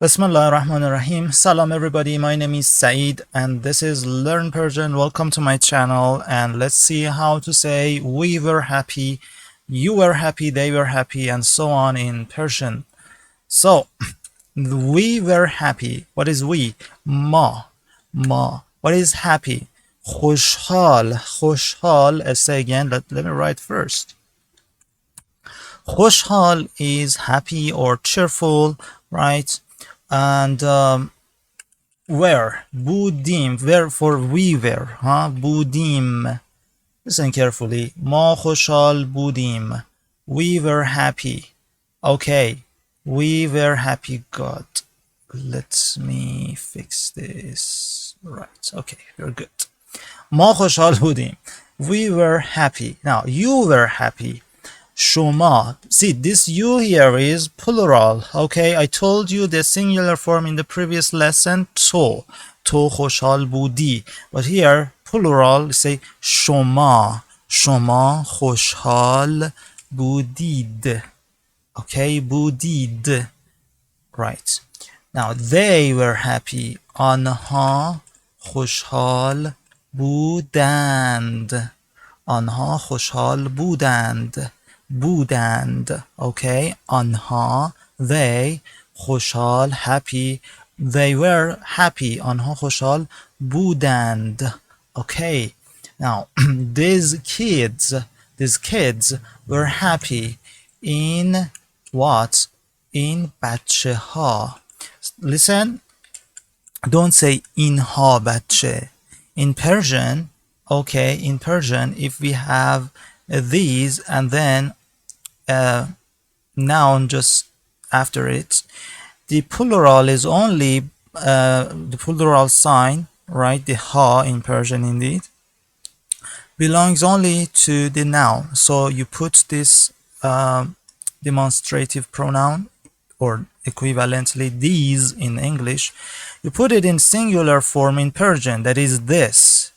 Bismillah ar-Rahman ar-Rahim. Salam everybody, my name is Saeed and this is Learn Persian. Welcome to my channel and let's see how to say we were happy, you were happy, they were happy and so on in Persian. So, we were happy. What is we? Ma. What is happy? خوشحال. Let's say again, let me write first. خوشحال is happy or cheerful, right? And where? بودیم. Where for we were, huh? بودیم. Listen carefully. ما خوشحال بودیم. We were happy. Okay. We were happy. God. Let me fix this. Right. Okay. We're good. ما خوشحال بودیم. We were happy. Now, you were happy. شما. See, this you here is plural. Okay, I told you the singular form in the previous lesson. تو خوشحال بودی. But here, plural, say شما خوشحال بودید. Okay, بودید. Right. Now, they were happy. آنها خوشحال بودند. آنها خوشحال بودند. Okay, آنها, they, خوشحال, happy, they were happy, آنها خوشحال بودند. Okay, now these kids were happy in what? In بچه ها. Listen, don't say اینها بچه. In Persian, okay, in Persian, if we have these and then noun just after it, the plural is only the plural sign, right? The ha in Persian indeed belongs only to the noun. So you put this demonstrative pronoun, or equivalently these in English, you put it in singular form in Persian, that is this.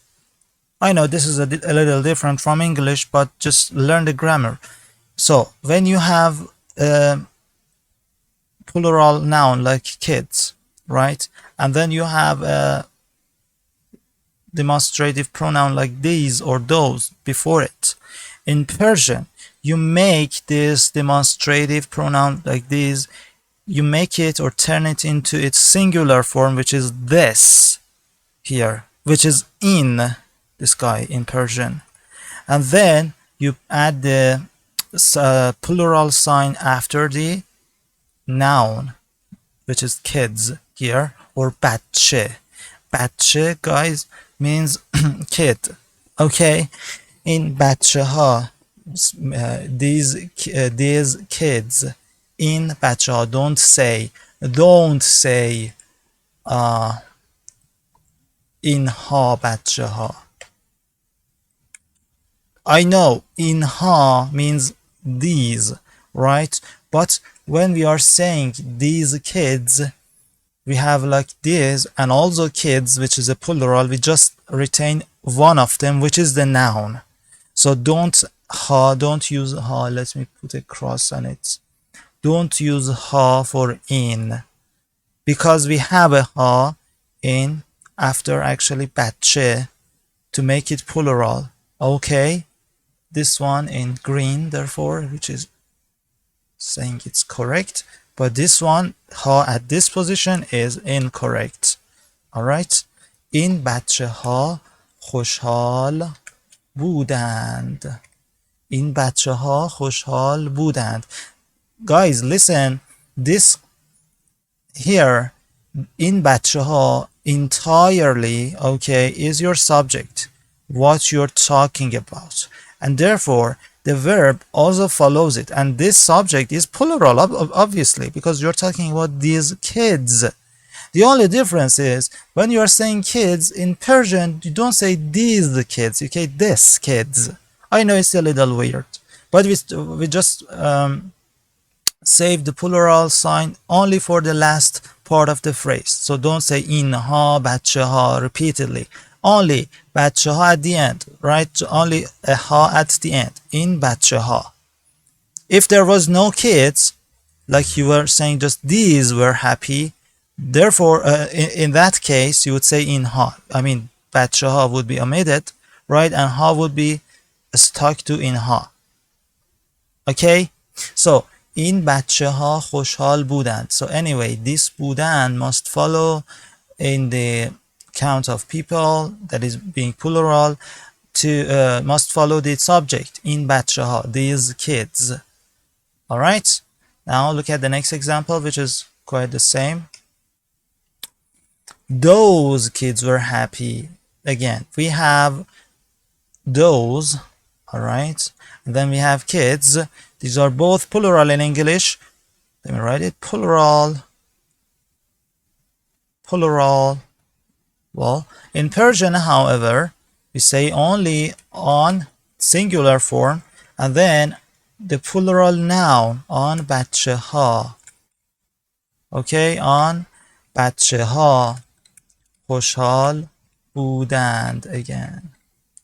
I know this is a little different from English, but just learn the grammar. So when you have a plural noun like kids, right? And then you have a demonstrative pronoun like these or those before it. In Persian, you make this demonstrative pronoun like these, you make it or turn it into its singular form, which is this here, which is in this guy in Persian, and then you add the plural sign after the noun, which is kids here, or بچه. بچه, guys, means kid. Okay, in بچه ها, these kids, in بچه ها, don't say اینها بچه ها. I know اینها means these, right? But when we are saying these kids, we have like this and also kids, which is a plural. We just retain one of them, which is the noun. So don't use ha. Let me put a cross on it. Don't use ha for in, because we have a ha in after actually بچه to make it plural. Okay, this one in green, therefore, which is saying it's correct, but this one, ha at this position, is incorrect. All right, in بچه ها خوشحال بودند. این بچه ها خوشحال بودند. Guys, listen, this here in بچه ها entirely, okay, is your subject, what you're talking about, and therefore the verb also follows it, and this subject is plural, obviously, because you're talking about these kids. The only difference is when you are saying kids in Persian, you don't say these kids, okay, this kids. I know it's a little weird, but we just save the plural sign only for the last part of the phrase. So don't say اینها بچه ها repeatedly. Only بچه ها at the end, right? Only a ha at the end. In بچه ها. If there was no kids, like you were saying just these were happy, Therefore, in that case, you would say in ha. I mean, بچه ها would be omitted, right? And ha would be stuck to in ha. Okay? So, این بچه ها خوشحال بودند. So anyway, this بودند must follow in the count of people that is being plural to must follow the subject. این بچه ها, these kids. Alright? Now look at the next example, which is quite the same. Those kids were happy. Again, we have those, all right, and then we have kids. These are both plural in English. Let me write it. Plural. Well, in Persian, however, we say only on singular form, and then the plural noun on بچه ها. Okay, on بچه ها خوشحال بودند. Again,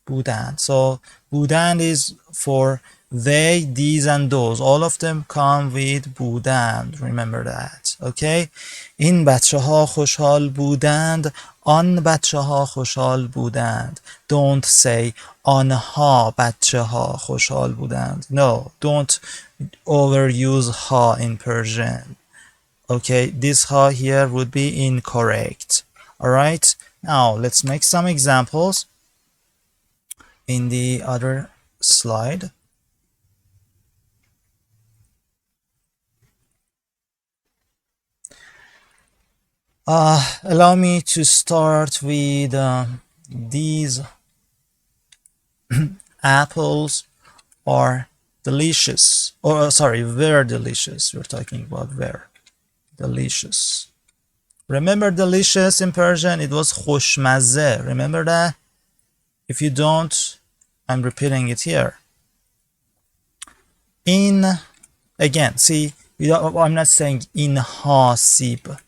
بودند. So بودند is for they, these, and those. All of them come with بودند. Remember that. Okay? این بچه ها خوشحال بودند. آن بچه ها خوشحال بودند. Don't say آنها بچه ها خوشحال بودند. No, don't overuse ha in Persian. Okay, this ha here would be incorrect. Alright, now let's make some examples in the other slide. Allow me to start with these apples are delicious. Or sorry, very delicious. We're talking about very delicious. Remember delicious in Persian? It was خوشمزه. Remember that? If you don't, I'm repeating it here. In, again, see, I'm not saying in حاسب.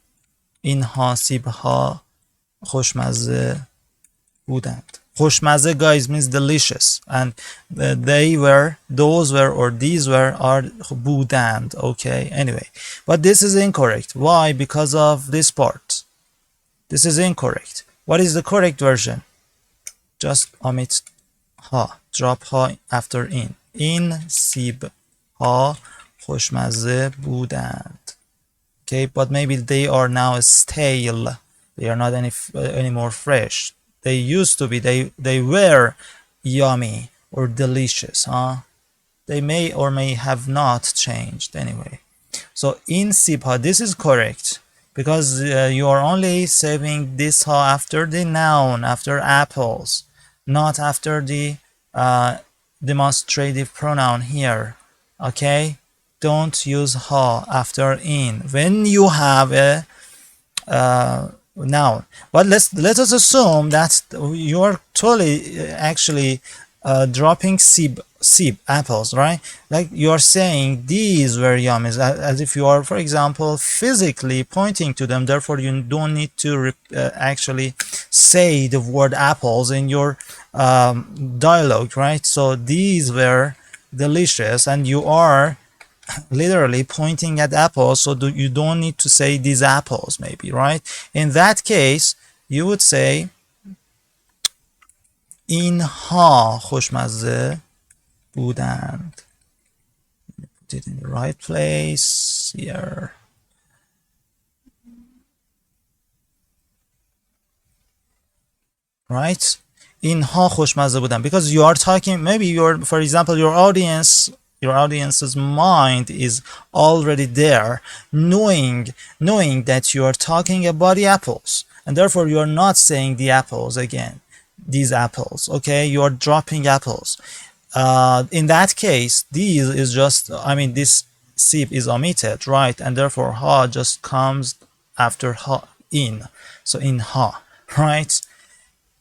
این حاسب ها خوشمزه بودند. خوشمزه, guys, means delicious, and they were, those were, or these were are بودند. Okay, anyway, but this is incorrect. Why? Because of this part. This is incorrect. What is the correct version? Just omit ha, drop ha after in. این سیب ها خوشمزه بودند. Okay, but maybe they are now stale. They are not any more fresh. They used to be. They were yummy or delicious, huh? They may or may have not changed anyway. So in sibha, this is correct because you are only saving this ha after the noun, after apples, not after the demonstrative pronoun here. Okay. Don't use ha after in when you have a noun. But let us assume that you are totally actually dropping sib apples, right? Like you are saying these were yummy, as if you are, for example, physically pointing to them. Therefore, you don't need to actually say the word apples in your dialogue, right? So these were delicious, and you are literally pointing at apples, so you don't need to say these apples, maybe, right? In that case, you would say اینها خوشمزه بودند. Put it in the right place here. Right? اینها خوشمزه بودند, because you are talking, maybe you're, for example, your audience's mind is already there, knowing that you are talking about the apples, and therefore you are not saying the apples again, these apples. Okay, you are dropping apples. In that case, these is just, I mean, this sip is omitted, right? And therefore ha just comes after ha in, so in ha, right?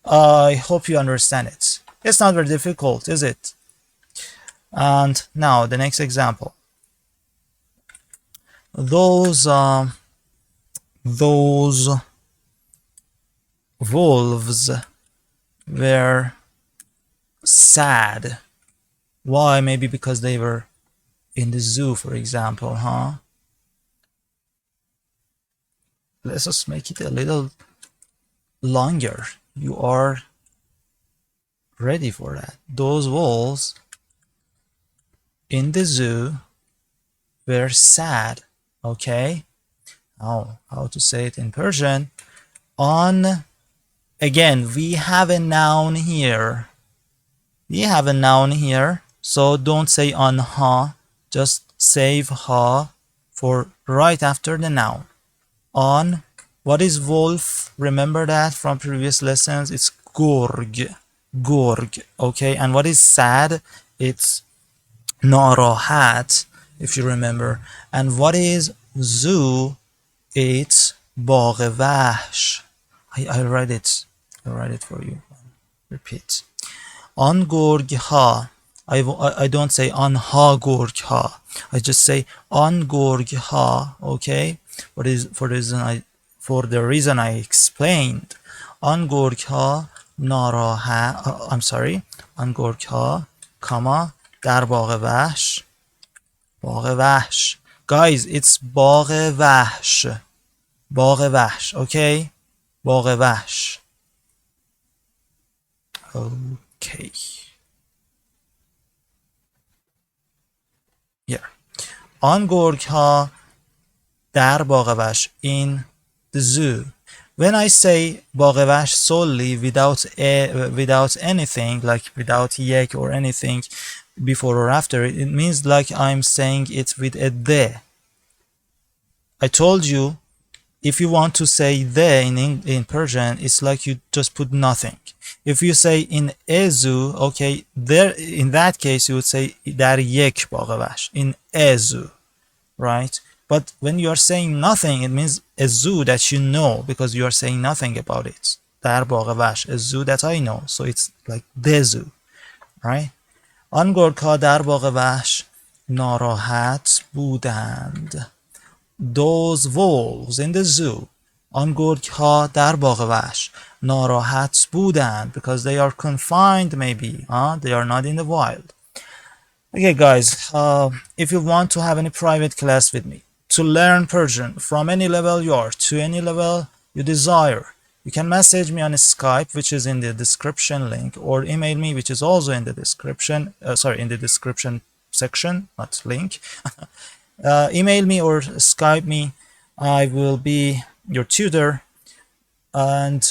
I hope you understand it. It's not very difficult, is it? And now the next example. Those wolves were sad. Why? Maybe because they were in the zoo, for example, huh? let's just make it a little longer. You are ready for that. Those wolves in the zoo were sad. Okay. Now, how to say it in Persian? On, again, we have a noun here. We have a noun here. So don't say anha. Just save ha for right after the noun. On, what is wolf? Remember that from previous lessons? It's gorg. Gorg. Okay. And what is sad? It's narahat, if you remember. And what is zoo? It's باغ وحش. I read it. I read it for you. Repeat. آن گرگ ها. I don't say آنها گرگ ها. I just say آن گرگ ها. Okay. What is for the reason I explained. آن گرگ ها ناراحت. I'm sorry. آن گرگ ها کاما در باغ وحش. باغ وحش. Guys, it's باغ وحش. باغ وحش. Okay. باغ وحش. Okay. Here. آن گرگ ها در باغ وحش, in the zoo. When I say باغ وحش solely without anything, like without yek or anything before or after, it means like I'm saying it with a de. I told you, if you want to say the in Persian, it's like you just put nothing. If you say in a zoo, okay, there in that case you would say dar yek باغ وحش, in a zoo, right? But when you are saying nothing, it means a zoo that you know because you are saying nothing about it. Dar باغ وحش, a zoo that I know, so it's like the zoo, right? آن گرگ‌ها در باغ وحش ناراحت بودند. Those wolves in the zoo. آن گرگ‌ها در باغ وحش ناراحت بودند because they are confined maybe. They are not in the wild. Okay guys, if you want to have any private class with me, to learn Persian from any level you are to any level you desire, you can message me on Skype, which is in the description link, or email me, which is also in the description, in the description section, not link. Email me or Skype me. I will be your tutor. And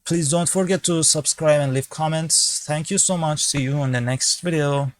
please don't forget to subscribe and leave comments. Thank you so much. See you in the next video.